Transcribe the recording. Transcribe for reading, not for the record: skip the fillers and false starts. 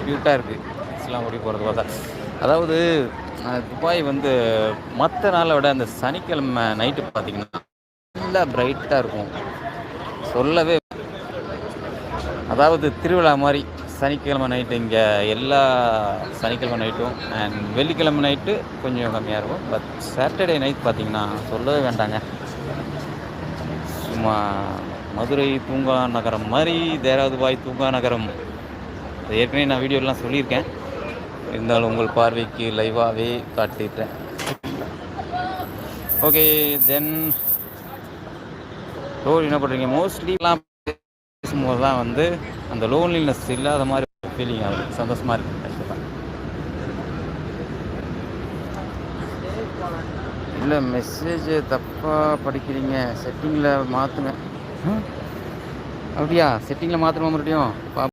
க்யூட்டாக இருக்குது இஸ்லாம்பூரி போகிறது பார்த்தா. அதாவது துபாய் வந்து மற்ற நாளை விட அந்த சனிக்கிழமை நைட்டு பார்த்தீங்கன்னா நல்லா பிரைட்டாக இருக்கும். சொல்லவே அதாவது திருவிழா மாதிரி சனிக்கிழமை நைட்டு இங்கே எல்லா சனிக்கிழமை நைட்டும் அண்ட் வெள்ளிக்கிழமை நைட்டு கொஞ்சம் கம்மியாக இருக்கும். பட் சாட்டர்டே நைட் பார்த்தீங்கன்னா சொல்லவே வேண்டாங்க. சும்மா மதுரை தூங்கா நகரம் மாதிரி தேராதுபாய் தூங்கா நகரம். ஏற்கனவே நான் வீடியோலாம் சொல்லியிருக்கேன், இருந்தாலும் உங்கள் பார்வைக்கு லைவாகவே காட்டிட்டேன். ஓகே தென் ரோல் என்ன பண்ணுறீங்க? மோஸ்ட்லிலாம் பேசும்போது தான் வந்து அந்த லோன்லினஸ் இல்லாத மாதிரி ஃபீலிங் ஆகுது, சந்தோஷமாக இருக்குது. ஆக்சுவலாக இல்லை, மெசேஜ் தப்பாக படிக்கிறீங்க, செட்டிங்கில் மாற்றுங்க. அப்படியா? செட்டிங்கில் மாற்றணும் மறுபடியும்